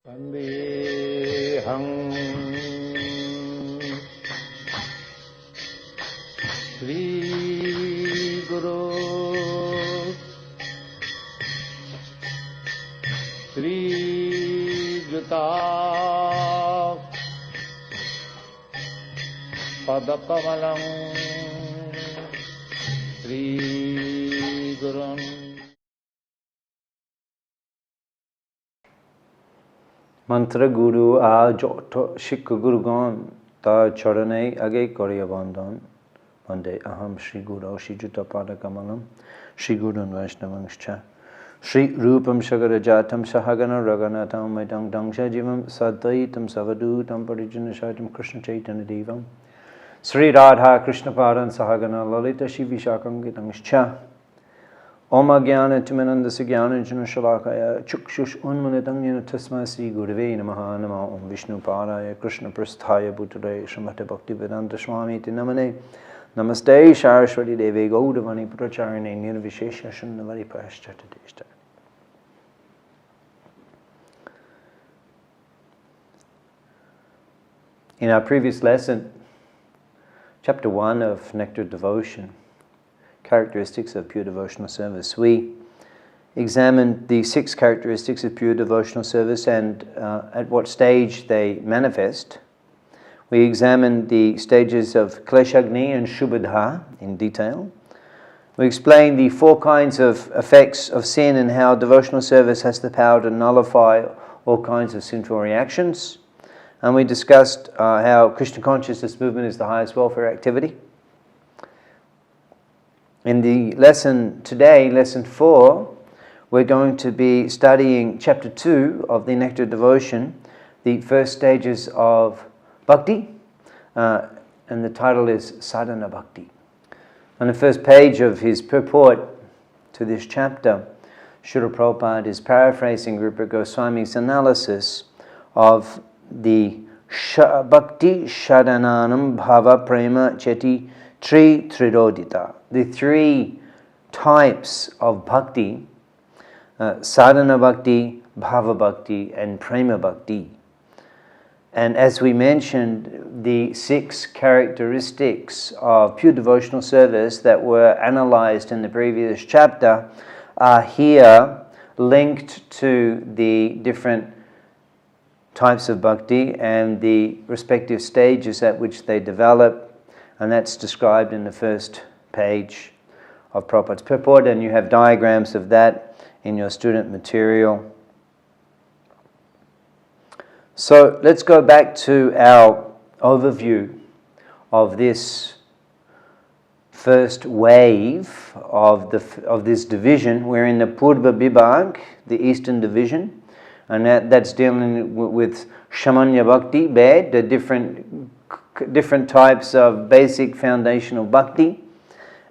Vandeham Sri Guru Sri Juta Padakamalam Sri Gurun. Mantra Guru a joto Shikha Gurugan ta charane age koriya bandhan Vande aham Shri Guru Shri Juta Pada Kamalam Shri Gurun Vaishnavangscha Shri Rupam Shagara Jatam Sahagana Raganatam Maitang Dangsha Jivam Sadaitam Savadutam Parijana Shaitam Krishna Chaitanya Devam Sri Radha Krishna Padan Sahagana Lalita Shivi Shakangitamscha Om Agyana Timanandasya Gyana Jana Shalakaya Chukshush Unmanitang Yena Tasma Sri Gurave Namaha Nama Om Vishnu Paraya Krishna Prasthaya Bhutare Srimati Bhakti Vedanta Swami Namane Namaste Saraswati Devi Gaudavani Pracharane Nirvishesha Shunnavari Paschatadeshta. In our previous lesson, chapter 1 of Nectar Devotion, Characteristics of Pure Devotional Service, we examined the 6 characteristics of pure devotional service and at what stage they manifest. We examined the stages of Kleshagni and Shubhadha in detail. We explained the 4 kinds of effects of sin and how devotional service has the power to nullify all kinds of sinful reactions. And we discussed how Krishna consciousness movement is the highest welfare activity. In the lesson today, lesson 4, we're going to be studying chapter 2 of the Nectar Devotion, the first stages of Bhakti, and the title is Sadhana Bhakti. On the first page of his purport to this chapter, Srila Prabhupada is paraphrasing Rupa Goswami's analysis of the Bhakti Shadananam Bhava Prema Cheti Tridodita, the 3 types of bhakti, sadhana bhakti, bhava bhakti, and prema bhakti. And as we mentioned, the 6 characteristics of pure devotional service that were analyzed in the previous chapter are here linked to the different types of bhakti and the respective stages at which they develop. And that's described in the first page of Prabhupada's purport, and you have diagrams of that in your student material. So let's go back to our overview of this first wave of this division. We're in the Purva Vibhag, the Eastern Division, and that's dealing with Shamanya Bhakti, Bed, the different types of basic foundational bhakti,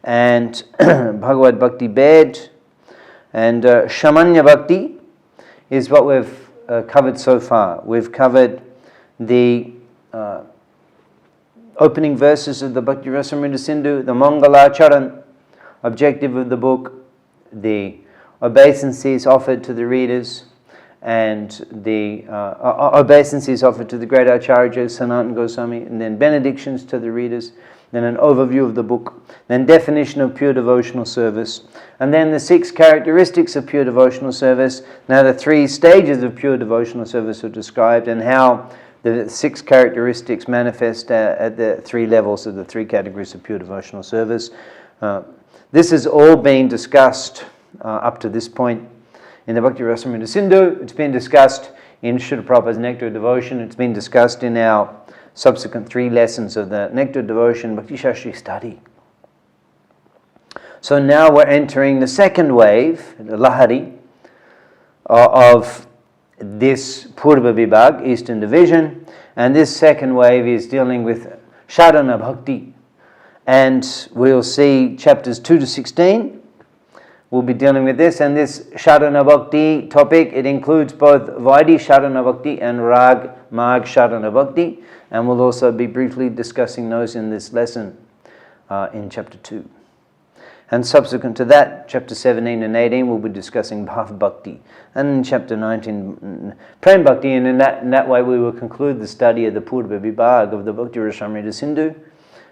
and Bhagavad Bhakti Bed, and Shamanya Bhakti is what we've covered so far. We've covered the opening verses of the Bhakti Rasamrita Sindhu, the Mangalacharan, objective of the book, the obeisances offered to the readers, and the obeisances offered to the great Acharya Sanatana Goswami, and then benedictions to the readers, then an overview of the book, then definition of pure devotional service, and then the 6 characteristics of pure devotional service. Now the 3 stages of pure devotional service are described, and how the 6 characteristics manifest at the 3 levels of the 3 categories of pure devotional service. This has all been discussed up to this point in the Bhakti Rasamrita Sindhu. It's been discussed in Srila Prabhupada's Nectar Devotion. It's been discussed in our subsequent 3 lessons of the Nectar Devotion Bhakti Shastri study. So now we're entering the second wave, the Lahari, of this Purva Vibhag, Eastern Division, and this second wave is dealing with Sadhana Bhakti. And we'll see chapters 2 to 16. We'll be dealing with this, and this Sadhana Bhakti topic, it includes both Vaidhi Sadhana Bhakti and Rag Marg Sadhana Bhakti, and we'll also be briefly discussing those in this lesson in chapter 2. And subsequent to that, chapter 17 and 18, we'll be discussing Bhav Bhakti. And in chapter 19, Prem Bhakti, and in that way we will conclude the study of the Purva Vibhag of the Bhakti Rasamrita Sindhu,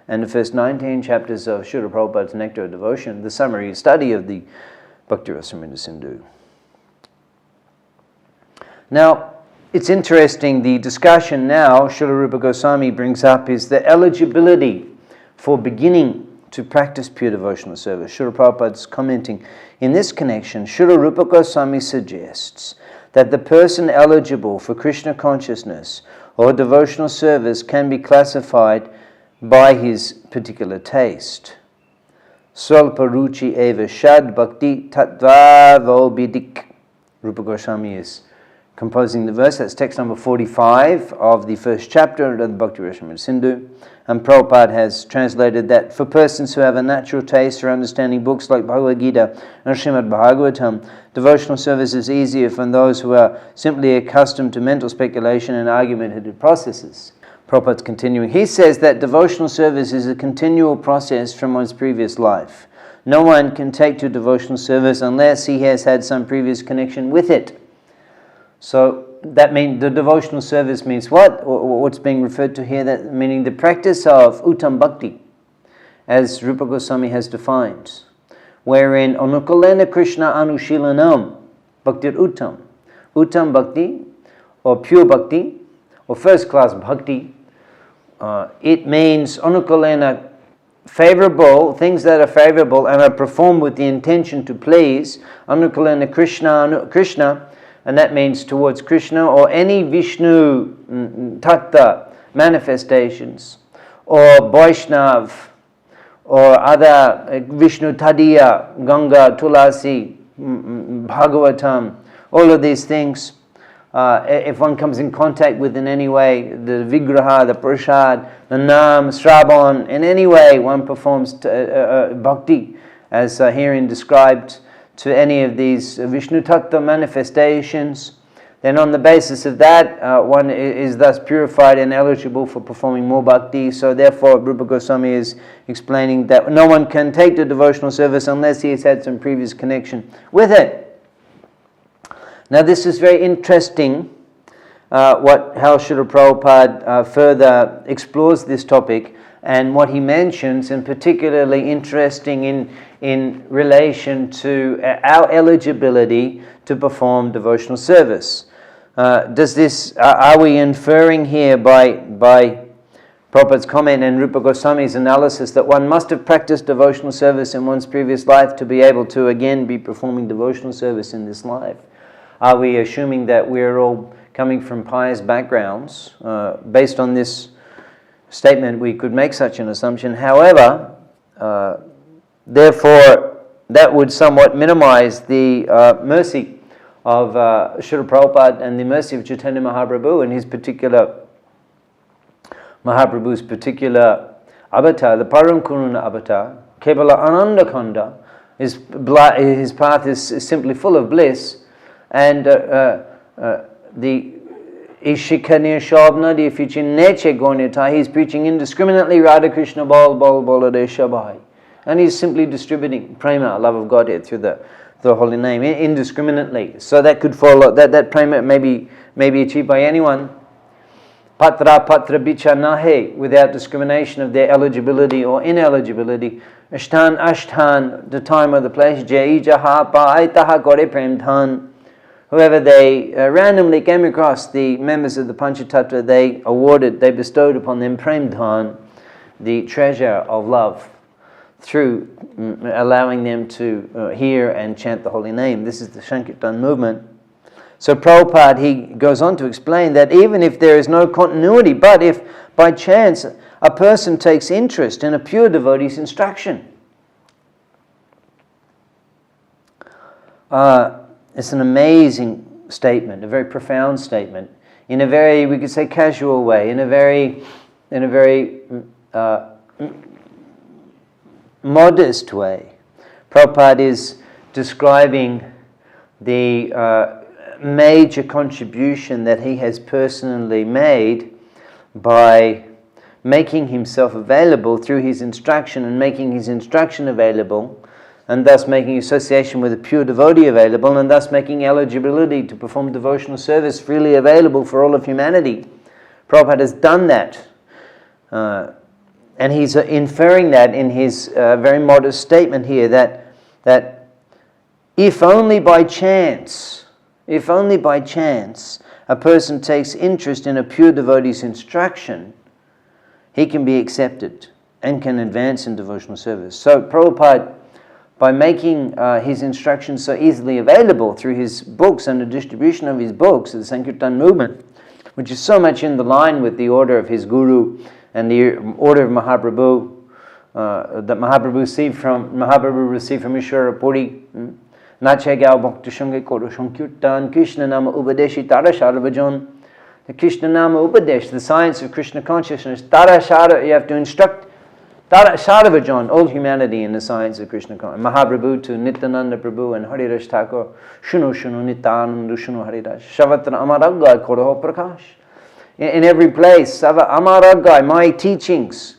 and the first 19 chapters of Srila Prabhupada's Nectar of Devotion, the summary study of the Bhakti Rasamrita Sindhu. Now, it's interesting, the discussion now Srila Rupa Goswami brings up is the eligibility for beginning to practice pure devotional service. Srila Prabhupada is commenting, in this connection, Srila Rupa Goswami suggests that the person eligible for Krishna consciousness or devotional service can be classified by his particular taste. Swalpa ruchi eva shad bhakti tattva vobidik. Rupa Goswami is composing the verse. That's text number 45 of the first chapter of the Bhakti Rasamrita Sindhu. And Prabhupada has translated that for persons who have a natural taste for understanding books like Bhagavad Gita and Srimad Bhagavatam, devotional service is easier than those who are simply accustomed to mental speculation and argumentative processes. Prabhupada's continuing. He says that devotional service is a continual process from one's previous life. No one can take to devotional service unless he has had some previous connection with it. So that means the devotional service means what? What's being referred to here? That meaning the practice of Uttam Bhakti, as Rupa Goswami has defined, wherein Anukulena Krishna Anushilanam Bhaktir Uttam. Uttam Bhakti, or pure Bhakti, or first class Bhakti, it means Anukulena, favorable, things that are favorable and are performed with the intention to please, Anukulena Krishna, and that means towards Krishna or any Vishnu Tattva manifestations, or Vaishnav, or other Vishnu Tadiya, Ganga, Tulasi, Bhagavatam, all of these things. If one comes in contact with in any way the Vigraha, the Prasad, the Nam, Sravan, in any way one performs bhakti, as herein described, to any of these Vishnu Tattva manifestations, then on the basis of that, one is thus purified and eligible for performing more bhakti. So therefore, Rupa Goswami is explaining that no one can take the devotional service unless he has had some previous connection with it. Now this is very interesting, how Srila Prabhupada further explores this topic, and what he mentions, and particularly interesting in relation to our eligibility to perform devotional service. Are we inferring here by Prabhupada's comment and Rupa Goswami's analysis that one must have practiced devotional service in one's previous life to be able to again be performing devotional service in this life? Are we assuming that we're all coming from pious backgrounds? Based on this statement, we could make such an assumption. However, therefore, that would somewhat minimize the mercy of Srila Prabhupada and the mercy of Chaitanya Mahaprabhu and Mahaprabhu's particular avatar, the Param Karuna avatar, Kevala Ananda Khanda. His path is simply full of bliss, and the Ishikanir Shabnadi Fichin Neche Gornita, he's preaching indiscriminately Radha Krishna Bal Deshabai. And he's simply distributing prema, love of Godhead, through the holy name indiscriminately. So that could follow, that prema may be achieved by anyone. Patra bicha nahe, without discrimination of their eligibility or ineligibility. Ashtan, the time or the place. Jai jaha pa'aitaha kore prem dhan. Whoever they randomly came across, the members of the Panchatattva, they bestowed upon them prem dhan, the treasure of love, through allowing them to hear and chant the holy name. This is the Sankirtan movement. So Prabhupada, he goes on to explain that even if there is no continuity, but if by chance a person takes interest in a pure devotee's instruction, it's an amazing statement, a very profound statement, in a very, we could say, casual way, in a very modest way. Prabhupada is describing the major contribution that he has personally made by making himself available through his instruction and making his instruction available and thus making association with a pure devotee available, and thus making eligibility to perform devotional service freely available for all of humanity. Prabhupada has done that. And he's inferring that in his very modest statement here, that if only by chance a person takes interest in a pure devotee's instruction, he can be accepted and can advance in devotional service. So Prabhupada, by making his instructions so easily available through his books and the distribution of his books, the Sankirtan movement, which is so much in the line with the order of his guru and the order of Mahaprabhu, that Mahaprabhu received from Ishvara Puri, Nache Gao Bhakti Shange Koro Sankirtan, Krishna Nama Upadeshi Tara Sharavajan. The Krishna Nama Upadesh, the science of Krishna consciousness, Tara Shara, you have to instruct Tara Sharavajan, all humanity in the science of Krishna consciousness. Mahaprabhu to Nityananda Prabhu and Haridas Thakur, Shunu Shunu Nityananda Shunu Haridas, Shavatra Amaragai Koroho Prakash. In every place, Sava Amaragai, my teachings,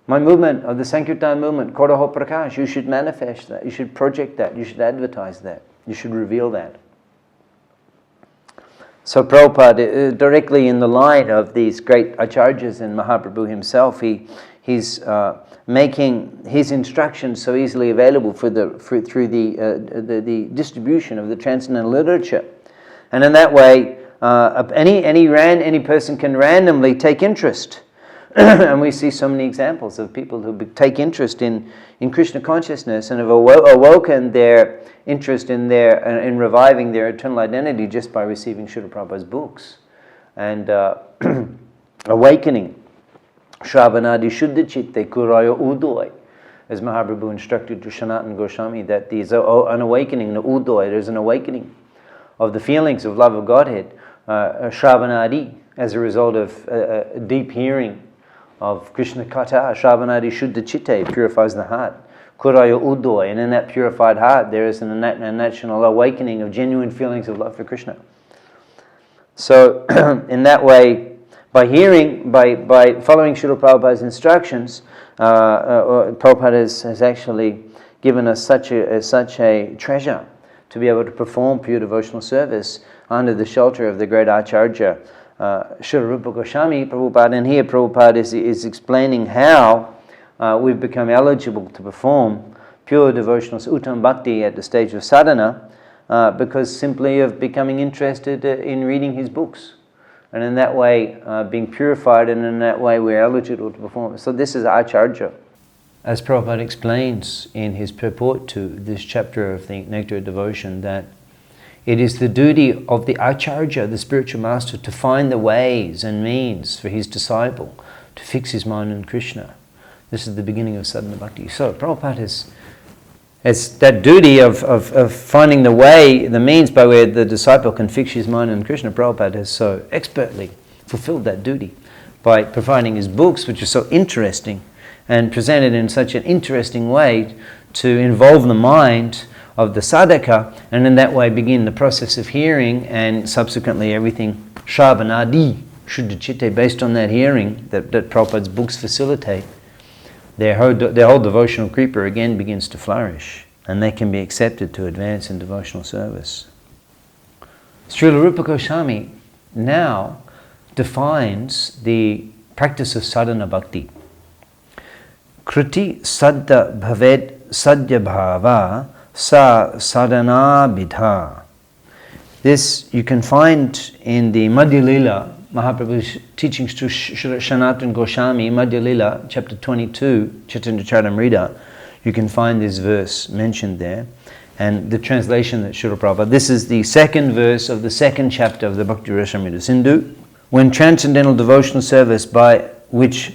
my movement of the Sankirtan movement, Koroho Prakash, you should manifest that, you should project that, you should advertise that, you should reveal that. So Prabhupada, directly in the line of these great acharyas and Mahaprabhu himself, he's making his instructions so easily available through the distribution of the transcendental literature, and in that way, any person can randomly take interest. And we see so many examples of people who take interest in Krishna consciousness and have awoken their interest in reviving their eternal identity just by receiving Srila Prabhupada's books and awakening. Shravanadi Shuddha Chitte Kuraya Udoy, as Mahaprabhu instructed to Sanatana Goswami, that there's an awakening, the Udoy, there's an awakening of the feelings of love of Godhead, Shravanadi, as a result of deep hearing of Krishna Katha. Shravanadi Shuddha Chitte purifies the heart. Kuraya Udoy, and in that purified heart there is a natural awakening of genuine feelings of love for Krishna. So in that way, by following Srila Prabhupada's instructions, Prabhupada has actually given us such a treasure to be able to perform pure devotional service under the shelter of the great Acharya, Srila Rupa Goswami Prabhupada. And here Prabhupada is explaining how we've become eligible to perform pure devotional Uttam Bhakti at the stage of sadhana, because simply of becoming interested in reading his books. And in that way, being purified, and in that way we're eligible to perform. So this is Acharya. As Prabhupada explains in his purport to this chapter of the Nectar of Devotion, that it is the duty of the Acharya, the spiritual master, to find the ways and means for his disciple to fix his mind on Krishna. This is the beginning of sadhana bhakti. So Prabhupada has that duty of finding the way, the means by where the disciple can fix his mind on Krishna. Prabhupada has so expertly fulfilled that duty by providing his books, which are so interesting and presented in such an interesting way to involve the mind of the sadhaka, and in that way begin the process of hearing, and subsequently everything Shravanadi Shuddha Chitte, based on that hearing that Prabhupada's books facilitate, their whole devotional creeper again begins to flourish, and they can be accepted to advance in devotional service. Srila Rupa Goswami now defines the practice of sadhana bhakti. Kriti saddha bhaved sadhya bhava sa sadhana bidha. This you can find in the Madhya Lila, Mahaprabhu's teachings to Sanatana Goswami, Madhya Lila, chapter 22, Chaitanya Charitamrita. You can find this verse mentioned there. And the translation that Srila Prabhupada, this is the second verse of the second chapter of the Bhakti Rasamrita Sindhu. When transcendental devotional service by which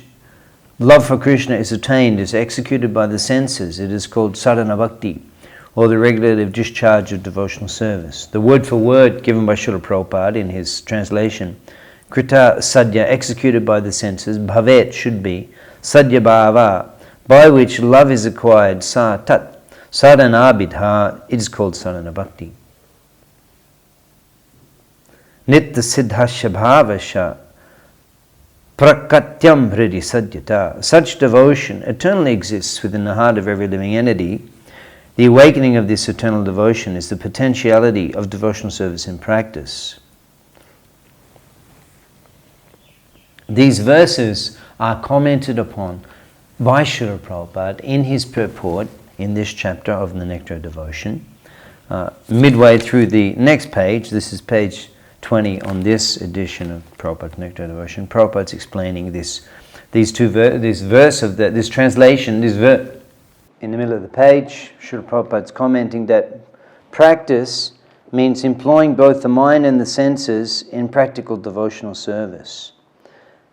love for Krishna is attained is executed by the senses, it is called sadhana bhakti, or the regulative discharge of devotional service. The word for word given by Srila Prabhupada in his translation, Krita sadhya, executed by the senses, bhavet, should be, sadhya bhava, by which love is acquired, sa tat, sadhana bidha, it is called sadhana bhakti. Nitya siddhasya bhavasya, Prakatyam hridi sadyata. Such devotion eternally exists within the heart of every living entity. The awakening of this eternal devotion is the potentiality of devotional service in practice. These verses are commented upon by Srila Prabhupada in his purport in this chapter of the Nectar of Devotion. Midway through the next page, this is page 20 on this edition of Prabhupada's Nectar of Devotion, Prabhupada's explaining this translation. In the middle of the page, Srila Prabhupada's commenting that practice means employing both the mind and the senses in practical devotional service.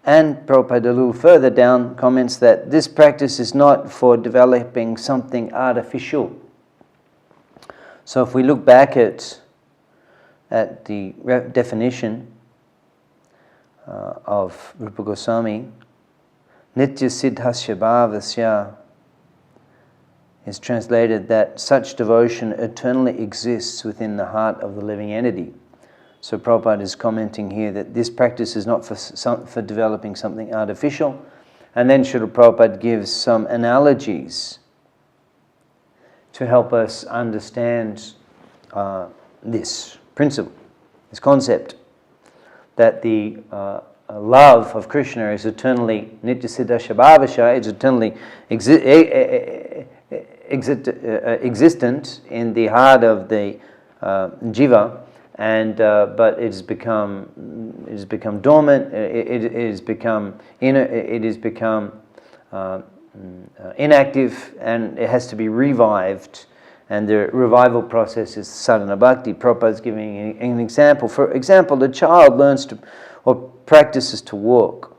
And Prabhupada a little further down comments that this practice is not for developing something artificial. So if we look back at the definition of Rupa Goswami, Nitya Siddhasya Bhavasya is translated that such devotion eternally exists within the heart of the living entity. So Prabhupada is commenting here that this practice is not for developing something artificial. And then Srila Prabhupada gives some analogies to help us understand this principle, this concept, that the love of Krishna is eternally Nitya Siddhasya Bhavasya, is eternally existent in the heart of the jiva, and but it has become dormant. It has become inactive, and it has to be revived. And the revival process is sadhana bhakti. Prabhupada is giving an example. For example, the child learns to or practices to walk.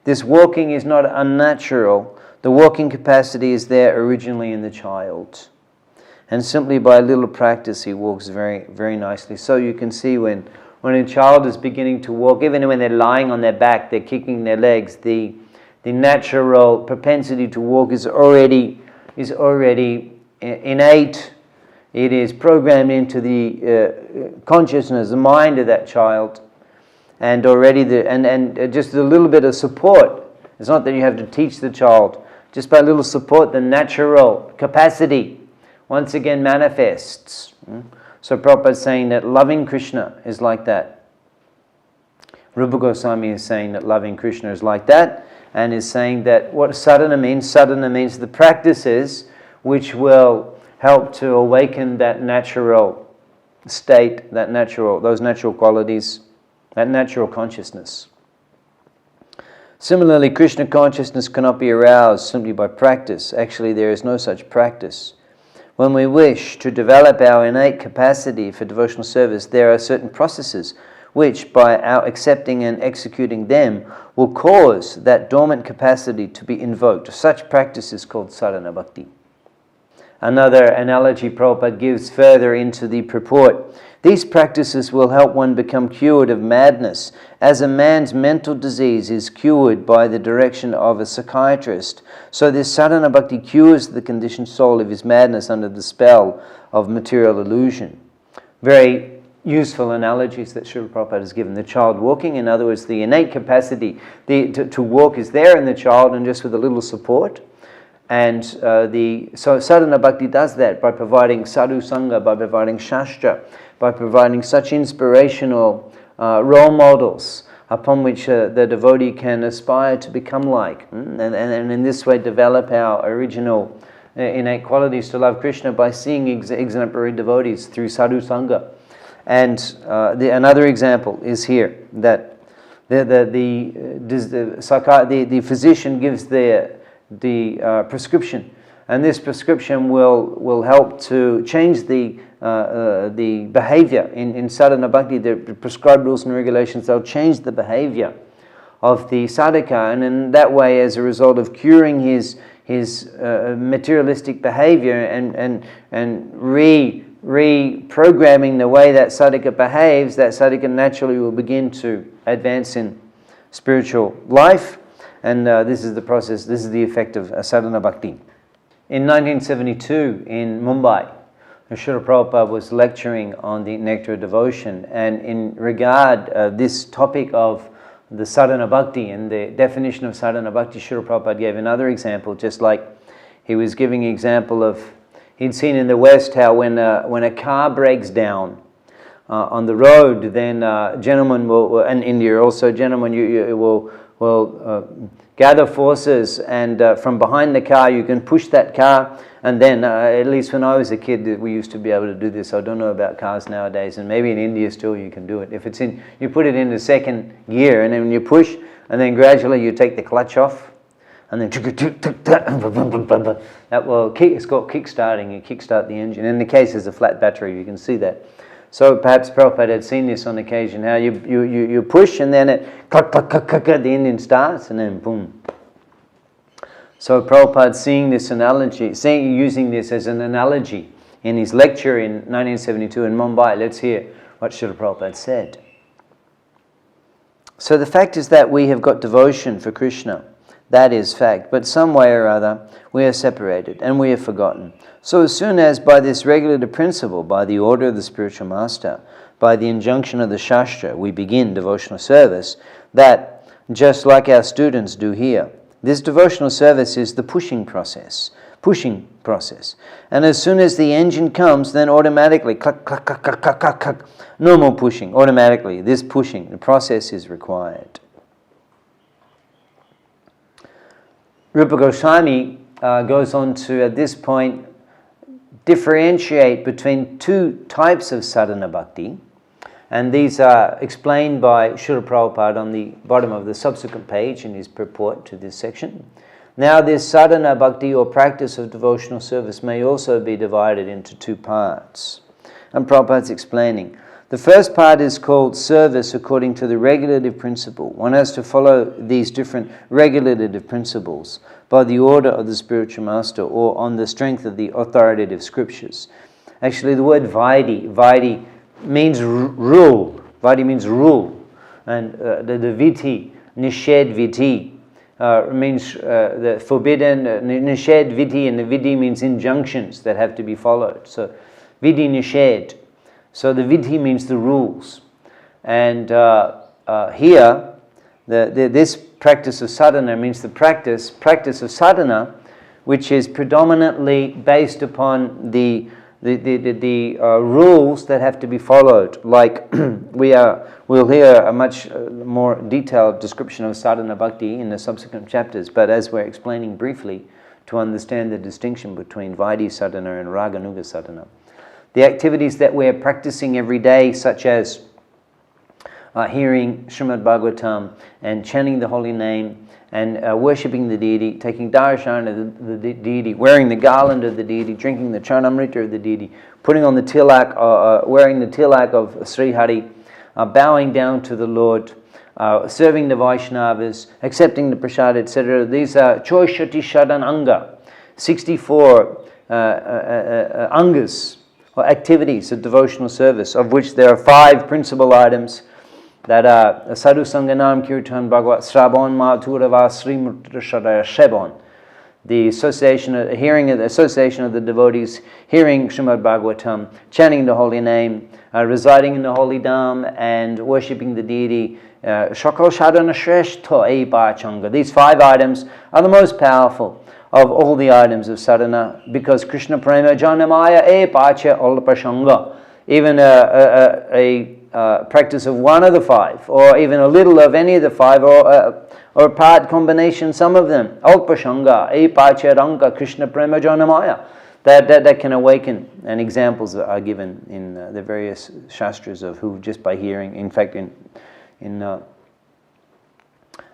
This walking is not unnatural. The walking capacity is there originally in the child. And simply by a little practice, he walks very, very nicely. So you can see when a child is beginning to walk, even when they're lying on their back, they're kicking their legs, the natural propensity to walk is already innate. It is programmed into the consciousness, the mind of that child, and already and just a little bit of support. It's not that you have to teach the child. Just by a little support, the natural capacity once again manifests. So Prabhupada is saying that loving Krishna is like that. Rupa Goswami is saying that loving Krishna is like that, and is saying that what sadhana means the practices which will help to awaken that natural state, those natural qualities, that natural consciousness. Similarly, Krishna consciousness cannot be aroused simply by practice. Actually, there is no such practice. When we wish to develop our innate capacity for devotional service, there are certain processes which, by our accepting and executing them, will cause that dormant capacity to be invoked. Such practice is called sadhana bhakti. Another analogy Prabhupada gives further into the purport. These practices will help one become cured of madness, as a man's mental disease is cured by the direction of a psychiatrist. So this sadhana bhakti cures the conditioned soul of his madness under the spell of material illusion. Very useful analogies that Srila Prabhupada has given. The child walking, in other words, the innate capacity to walk is there in the child, and just with a little support. And so sadhana bhakti does that by providing sadhu sangha, by providing shastra, by providing such inspirational role models upon which the devotee can aspire to become like, and in this way develop our original innate qualities to love Krishna by seeing exemplary devotees through sadhu sangha. And another example is here that the physician gives the prescription, and this prescription will help to change the behavior in sadhana bhakti. The prescribed rules and regulations, they'll change the behavior of the sadhaka, and in that way, as a result of curing his materialistic behavior and reprogramming the way that sadhaka behaves, that sadhaka naturally will begin to advance in spiritual life. And this is the process, this is the effect of sadhana bhakti. In 1972 in Mumbai, Srila Prabhupada was lecturing on the Nectar of Devotion, and in regard this topic of the sadhana bhakti and the definition of sadhana bhakti, Srila Prabhupada gave another example, just like he was giving an example of, he'd seen in the West how when a car breaks down on the road, then gentlemen will, and India also, gentlemen you will gather forces, and from behind the car you can push that car, and then, at least when I was a kid, we used to be able to do this. I don't know about cars nowadays, and maybe in India still you can do it. If it's in, you put it into second gear, and then you push, and then gradually you take the clutch off, and then that will kick. It's called kick-starting. You kick-start the engine. In the case there's a flat battery, you can see that. So perhaps Prabhupada had seen this on occasion, how you push, and then it cluck, cluck, cluck, cluck, the engine starts, and then boom. So Prabhupada seeing this analogy, using this as an analogy in his lecture in 1972 in Mumbai. Let's hear what Srila Prabhupada said. So the fact is that we have got devotion for Krishna. That is fact. But some way or other, we are separated and we are forgotten. So as soon as by this regulative principle, by the order of the spiritual master, by the injunction of the Shastra, we begin devotional service, that just like our students do here, this devotional service is the pushing process. And as soon as the engine comes, then automatically, cluck, cluck, cluck, cluck, cluck, cluck, cluck, no more pushing. Automatically, this pushing, the process is required. Rupa Goswami goes on to, at this point, differentiate between two types of sadhana bhakti. And these are explained by Srila Prabhupada on the bottom of the subsequent page in his purport to this section. Now this sadhana bhakti or practice of devotional service may also be divided into two parts. And Prabhupada's explaining. The first part is called service according to the regulative principle. One has to follow these different regulative principles by the order of the spiritual master or on the strength of the authoritative scriptures. Actually the word vaidhi means rule. Vaidhi means rule. And the viti, nishad viti, means the forbidden, nishad viti, and the vidhi means injunctions that have to be followed. So vidhi nishad. So the vidhi means the rules. And here, this practice of sadhana means the practice of sadhana, which is predominantly based upon the rules that have to be followed. Like we'll hear a much more detailed description of sadhana bhakti in the subsequent chapters, but as we're explaining briefly to understand the distinction between vaidhi sadhana and raganuga sadhana. The activities that we're practicing every day, such as hearing Srimad Bhagavatam and chanting the holy name and worshipping the deity, taking darshan of the deity, wearing the garland of the deity, drinking the charnamrita of the deity, putting on the tilak, wearing the tilak of Sri Hari, bowing down to the Lord, serving the Vaishnavas, accepting the prasad, etc. These are Choishati Shadan Anga, 64 angas, or activities of devotional service, of which there are 5 principal items that are Sadhu Sanganam Kirtan Bhagavat Sraban Madhurava Srimurti Shadaya Shebon. The association of the devotees, hearing Srimad Bhagavatam, chanting the holy name, residing in the holy dham, and worshipping the deity. Shakal Shadana Shreshto E Bachanga. These 5 items are the most powerful of all the items of sadhana, because Krishna Prema Janamaya E Pacha Alpashanga. Even a practice of one of the 5, or even a little of any of the 5, or part combination, some of them, Alpashanga, E Pacha Ranga, Krishna Prema Janamaya, that can awaken. And examples are given in the various shastras of who just by hearing. In fact, in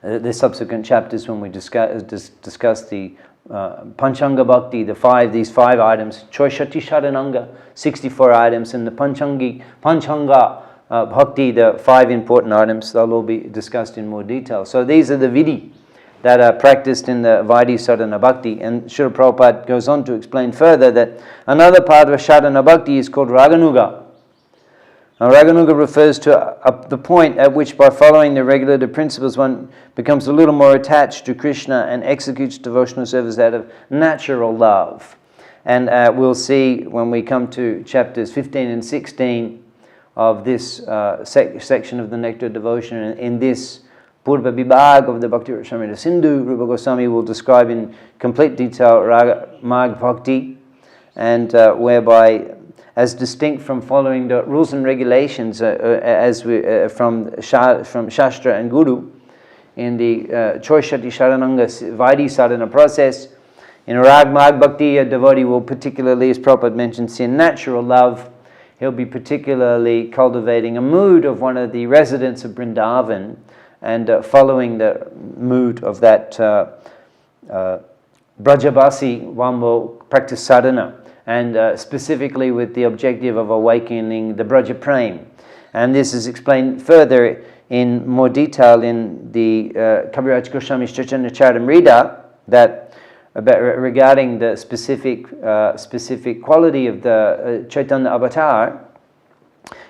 the subsequent chapters when we discuss the Panchanga Bhakti, these 5 items, Choishati Sharananga, 64 items, and the Panchanga Bhakti, the 5 important items, they'll all be discussed in more detail. So these are the vidhi that are practiced in the Vaidhi Sadhana Bhakti. And Srila Prabhupada goes on to explain further that another part of Sadhana Bhakti is called Raganuga. Now, Raganuga refers to the point at which, by following the regulative principles, one becomes a little more attached to Krishna and executes devotional service out of natural love. And we'll see when we come to chapters 15 and 16 of this section of the Nectar Devotion. In this Purva Vibhag of the Bhakti Rasamrita Sindhu. Rupa Goswami will describe in complete detail Raga Marg Bhakti, and whereby, as distinct from following the rules and regulations from Shastra and Guru, in the Choishati Sharananga Vaidhi sadhana process, in Rag Marg Bhakti, a devotee will particularly, as Prabhupada mentioned, see natural love. He'll be particularly cultivating a mood of one of the residents of Vrindavan, and following the mood of that Brajabasi, one will practice sadhana, and specifically with the objective of awakening the Braja Prem. And this is explained further in more detail in the Kaviraj Goswami's Chaitanya Charitamrita, that regarding the specific quality of the Chaitanya Avatar.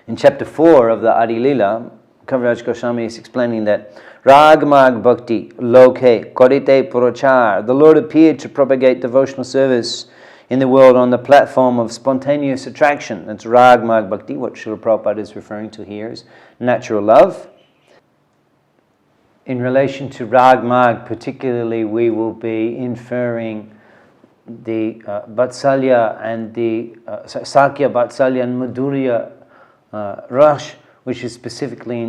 In chapter 4 of the Adi Lila, Kaviraj Goswami is explaining that Rag Marg Bhakti Loke Korite Purachar, the Lord appeared to propagate devotional service in the world on the platform of spontaneous attraction. That's Rag Marg Bhakti. What Srila Prabhupada is referring to here is natural love. In relation to Rag Marg, particularly, we will be inferring the Vatsalya and the Sakya, Vatsalya and Madhurya Rash, which is specifically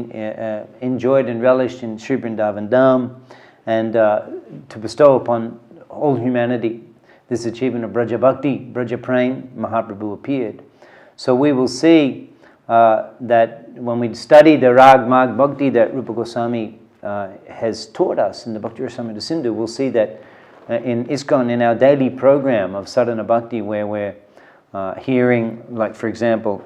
enjoyed and relished in Sri Vrindavan Dham, and to bestow upon all humanity this achievement of Braja Bhakti, Braja Prem, Mahaprabhu appeared. So we will see that when we study the Rag Marg Bhakti that Rupa Goswami has taught us in the Bhakti Rasamrita Sindhu, we'll see that in ISKCON, in our daily program of Sadhana Bhakti, where we're hearing, like for example,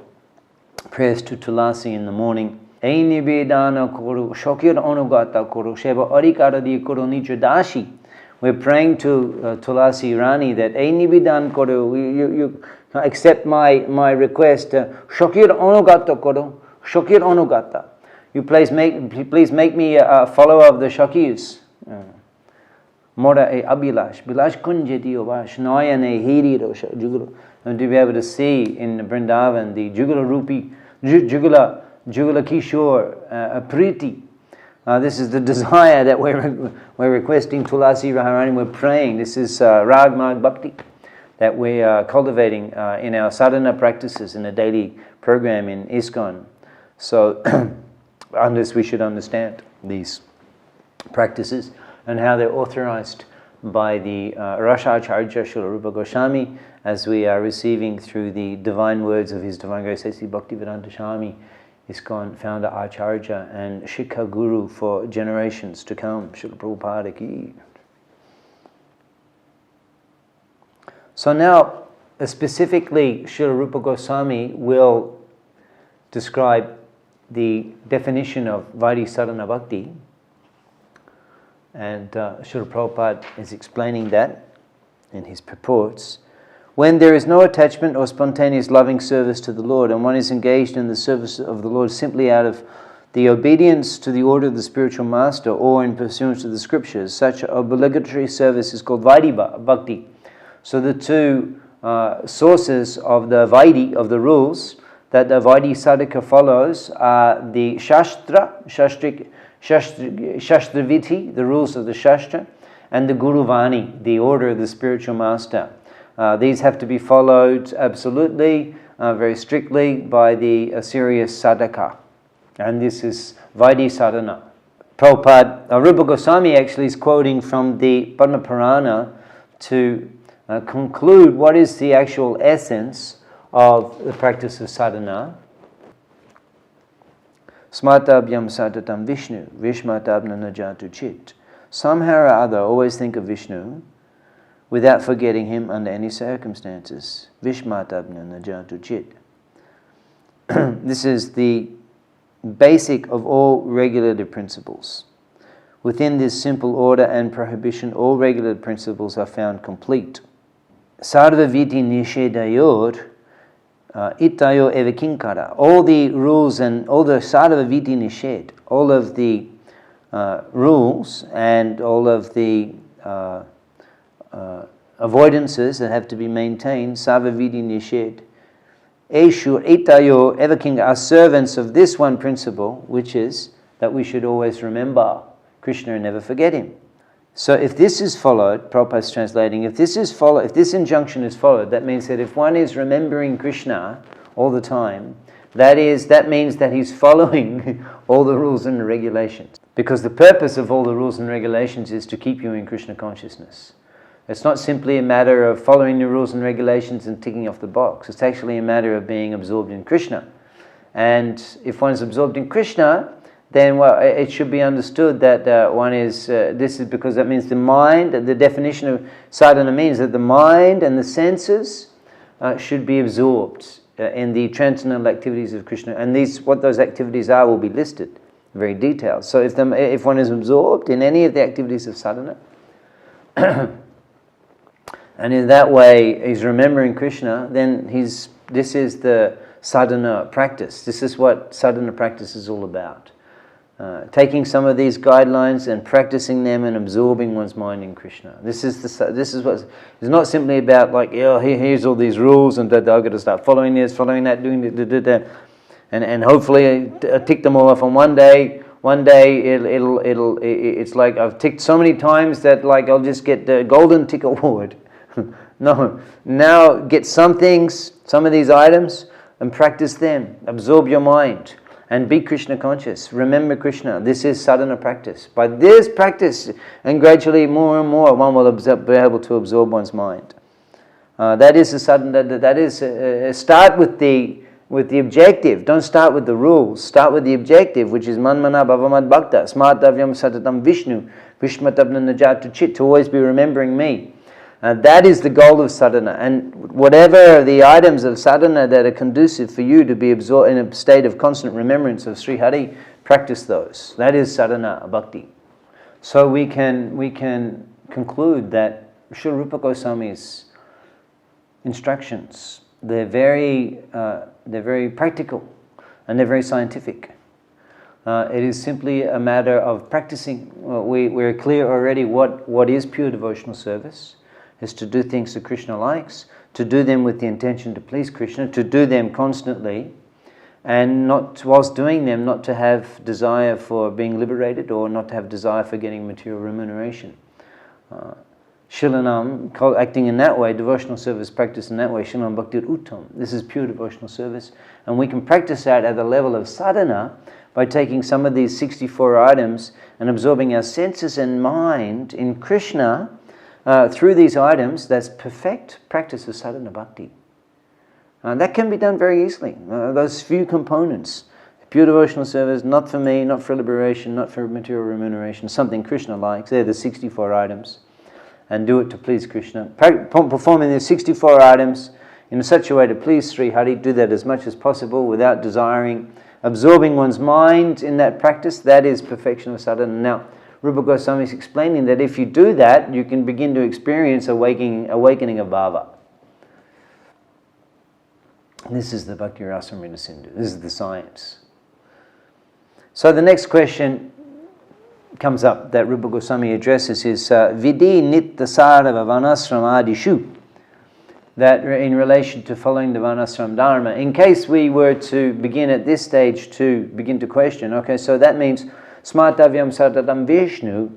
prayers to Tulasi in the morning. Ei nivedana kuru, shokir anugata kuru, sheva arikaradi kuru nitra dashi. We're praying to Tulasi Rani that Ei nivedan kuru, you accept my request. Shokir anugata kuru, shokir anugata. You please make me a follower of the Shakirs. Mora e Abhilash, Bilash kunjeti ovash, noyane hiri rosha, jugula. And to be able to see in Vrindavan the Jugala Rupi, Jugala Kishore, Priti. This is the desire that we're requesting Tulasi Radharani, we're praying. This is Rag Marg Bhakti that we are cultivating in our sadhana practices in a daily program in ISKCON. So, unless we should understand these practices and how they're authorized by the Rasha Acharya Srila Rupa Goswami, as we are receiving through the divine words of His Divine Grace A.C. Bhaktivedanta Swami, ISKCON founder Acharya and Shikha Guru for generations to come. Srila Prabhupada ki. So now, specifically, Srila Rupa Goswami will describe the definition of Vaidhi Sadhana Bhakti, and Srila Prabhupada is explaining that in his purports. When there is no attachment or spontaneous loving service to the Lord, and one is engaged in the service of the Lord simply out of the obedience to the order of the spiritual master or in pursuance of the scriptures, such obligatory service is called Vaidhi Bhakti. So the two sources of the Vaidhi, of the rules, that the Vaidhi sadhaka follows are the Shastravithi, the rules of the Shastra, and the Guru Vani, the order of the spiritual master. These have to be followed absolutely, very strictly by the serious sadhaka. And this is Vaidhi sadhana. Prabhupada, Rupa Goswami actually is quoting from the Padma Purana to conclude what is the actual essence of the practice of sadhana. Smartabhyam satatam Vishnu, Vishmatabna najatu chit. Somehow or other, always think of Vishnu without forgetting him under any circumstances. Vishmatabna najatu chit. This is the basic of all regulative principles. Within this simple order and prohibition, all regulative principles are found complete. Sarvaviti nishedayor itayo evakinkara. All the rules and all the sarvaviti nished, all of the rules and all of the avoidances that have to be maintained, sarvaviti nished, Eshur itayo evakinkara, are servants of this one principle, which is that we should always remember Krishna and never forget him. So if this is followed, Prabhupada's translating, if this injunction is followed, that means that if one is remembering Krishna all the time, that means that he's following all the rules and regulations. Because the purpose of all the rules and regulations is to keep you in Krishna consciousness. It's not simply a matter of following the rules and regulations and ticking off the box. It's actually a matter of being absorbed in Krishna. And if one is absorbed in Krishna, then it should be understood that one is, this is because that means the mind, the definition of sadhana means that the mind and the senses should be absorbed in the transcendental activities of Krishna. And what those activities are will be listed very detailed. So if one is absorbed in any of the activities of sadhana, and in that way he's remembering Krishna, then this is the sadhana practice. This is what sadhana practice is all about. Taking some of these guidelines and practicing them and absorbing one's mind in Krishna. This is what it's not simply about like, here's all these rules and I've got to start following this, following that, doing that, and hopefully I tick them all off on one day. One day it's like I've ticked so many times that like I'll just get the golden tick award. No, now get some things, some of these items, and practice them. Absorb your mind. And be Krishna conscious. Remember Krishna. This is sadhana practice. By this practice, and gradually more and more, one will be able to absorb one's mind. That is a sadhana. That is start with the objective. Don't start with the rules. Start with the objective, which is manmana bhavamad bhakta smartavyam satatam Vishnu vishmatabna najatu chit, to always be remembering me. That is the goal of sadhana, and whatever the items of sadhana that are conducive for you to be absorbed in a state of constant remembrance of Sri Hari, practice those. That is sadhana bhakti. So we can conclude that Srila Rupa Goswami's instructions, they're very practical and they're very scientific. It is simply a matter of practicing. We're clear already what is pure devotional service. Is to do things that Krishna likes, to do them with the intention to please Krishna, to do them constantly, and not, whilst doing them, not to have desire for being liberated or not to have desire for getting material remuneration. Shilanam, acting in that way, devotional service practice in that way, Shilanam Bhaktir Uttam. This is pure devotional service, and we can practice that at the level of sadhana by taking some of these 64 items and absorbing our senses and mind in Krishna. Through these items, that's perfect practice of sadhana bhakti. That can be done very easily. Those few components, pure devotional service, not for me, not for liberation, not for material remuneration, something Krishna likes. They're the 64 items. And do it to please Krishna. Performing these 64 items in such a way to please Sri Hari, do that as much as possible without desiring. Absorbing one's mind in that practice, that is perfection of sadhana. Now, Rupa Goswami is explaining that if you do that, you can begin to experience awakening of bhava. This is the Bhakti Rasamrita Sindhu. This is the science. So the next question comes up that Rupa Goswami addresses is Vidi Nitta Sarava Vanasrama Adishu. That in relation to following the Varnasram Dharma. In case we were to begin at this stage to begin to question, okay, so that means Smartavyam Satatam Vishnu,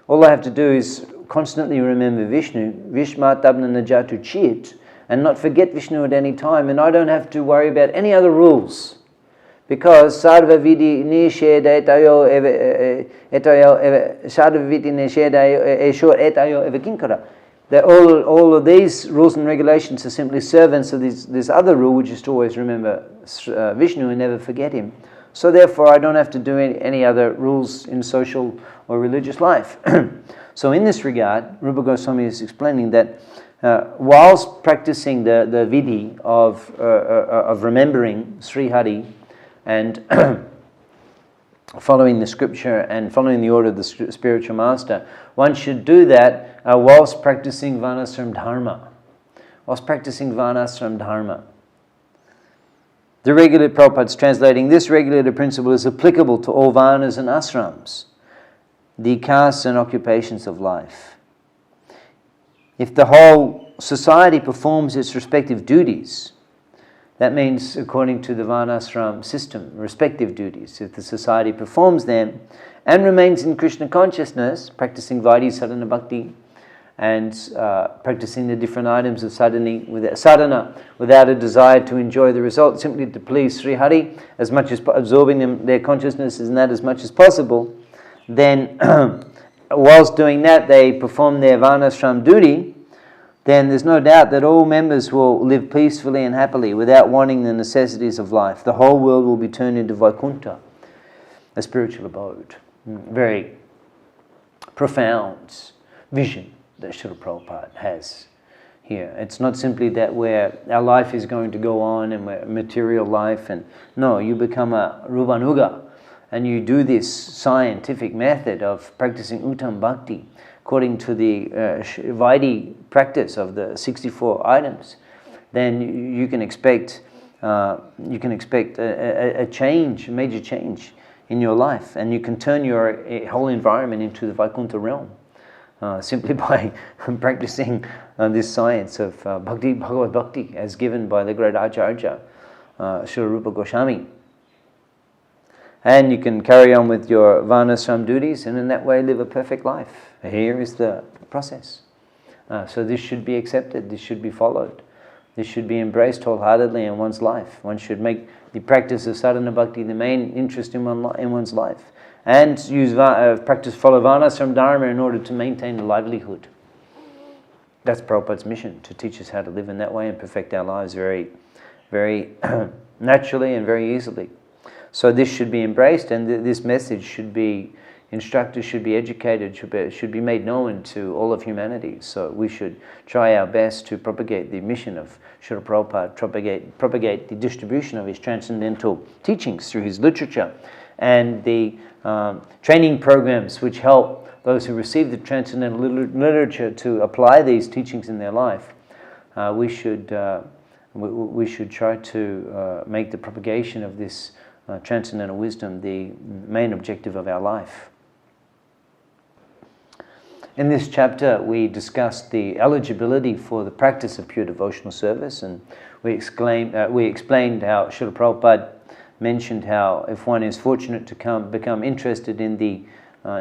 all I have to do is constantly remember Vishnu, Vishmatabna Najatu Chit, and not forget Vishnu at any time, and I don't have to worry about any other rules. Because Sarva Vidi Nisheda Sarva Vidi Nisheda Esho Etayo Evakinkara. That all of these rules and regulations are simply servants of this other rule, which is to always remember Vishnu and never forget him. So therefore, I don't have to do any other rules in social or religious life. So in this regard, Rupa Goswami is explaining that whilst practicing the vidhi of remembering Sri Hari and following the scripture and following the order of the spiritual master, one should do that whilst practicing Varnasram Dharma. Whilst practicing Varnasram Dharma. The regulated Prabhupada's translating, this regulated principle is applicable to all varnas and asrams, the castes and occupations of life. If the whole society performs its respective duties, that means according to the varnasram system, respective duties, if the society performs them and remains in Krishna consciousness, practicing Vaidhi Sadhana Bhakti, and practicing the different items of sadhana without a desire to enjoy the result, simply to please Sri Hari, as much as absorbing their consciousness in that as much as possible, then whilst doing that they perform their varnashram duty, then there's no doubt that all members will live peacefully and happily without wanting the necessities of life. The whole world will be turned into Vaikuntha, a spiritual abode. Very profound vision that Srila Prabhupada has here. It's not simply that our life is going to go on and we're material life, and no, you become a Rupanuga and you do this scientific method of practicing Uttam Bhakti according to the Vaidhi practice of the 64 items, then you can expect a change, a major change in your life, and you can turn your whole environment into the Vaikuntha realm simply by practicing this science of Bhakti, Bhagavad Bhakti, as given by the great Acharya, Srila Rupa Goswami. And you can carry on with your varnashram duties and in that way live a perfect life. Here is the process. So this should be accepted, this should be followed. This should be embraced wholeheartedly in one's life. One should make the practice of sadhana bhakti the main interest in one's life. And follow varnashram dharma in order to maintain a livelihood. That's Prabhupada's mission, to teach us how to live in that way and perfect our lives very, very naturally and very easily. So this should be embraced, and this message should be, instructors should be educated, should be made known to all of humanity. So we should try our best to propagate the mission of Srila Prabhupada, propagate the distribution of his transcendental teachings through his literature, and the training programs which help those who receive the transcendental literature to apply these teachings in their life. We should try to make the propagation of this transcendental wisdom the main objective of our life. In this chapter we discussed the eligibility for the practice of pure devotional service, and we explained how Srila Prabhupada mentioned how if one is fortunate to become interested in the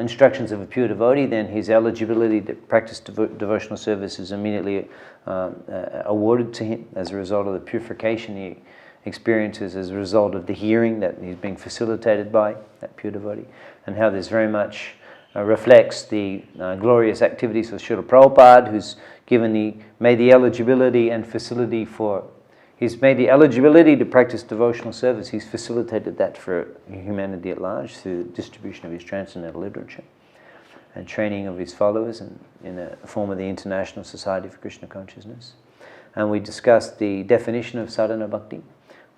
instructions of a pure devotee, then his eligibility to practice devotional service is immediately awarded to him as a result of the purification he experiences as a result of the hearing that he's being facilitated by that pure devotee, and how this very much reflects the glorious activities of Srila Prabhupada, who's made the eligibility and facility he's made the eligibility to practice devotional service. He's facilitated that for humanity at large through the distribution of his transcendental literature and training of his followers in a form of the International Society for Krishna Consciousness. And we discussed the definition of sadhana bhakti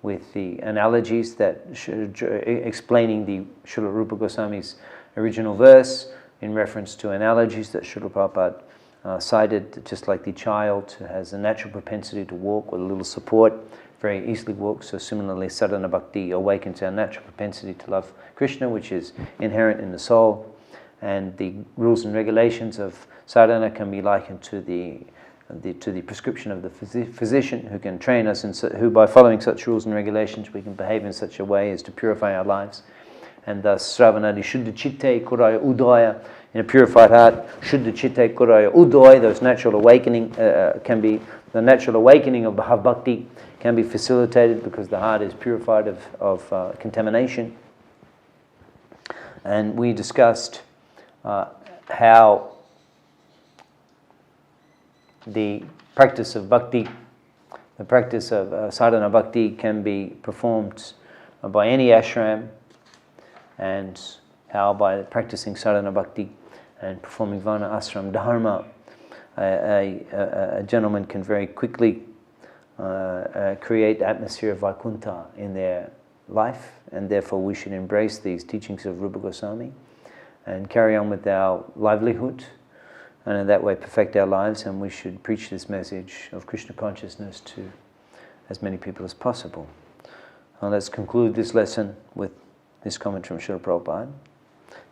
with the analogies that explaining the Srila Rupa Goswami's original verse in reference to analogies that Srila Prabhupada cited, just like the child who has a natural propensity to walk with a little support, very easily walks. So similarly, sadhana bhakti awakens our natural propensity to love Krishna, which is inherent in the soul. And the rules and regulations of sadhana can be likened to the prescription of the physician, who can train us, who by following such rules and regulations we can behave in such a way as to purify our lives. And thus, Sravanadi Shuddha Chitte Kuraya Udaya, in a purified heart, Shuddha Chitte Kuraya Udaya, those natural awakening the natural awakening of Bhav Bhakti can be facilitated because the heart is purified of contamination. And we discussed how the practice of bhakti, the practice of sadhana bhakti can be performed by any ashram, and how by practicing sadhana bhakti and performing varna ashram dharma, a gentleman can very quickly create the atmosphere of Vaikuntha in their life, and therefore we should embrace these teachings of Rupa Goswami and carry on with our livelihood, and in that way perfect our lives, and we should preach this message of Krishna consciousness to as many people as possible. Now let's conclude this lesson with this comment from Srila Prabhupada.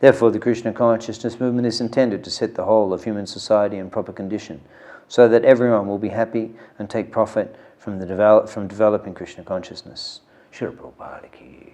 Therefore, the Krishna consciousness movement is intended to set the whole of human society in proper condition, so that everyone will be happy and take profit from developing Krishna consciousness. Srila Prabhupada ki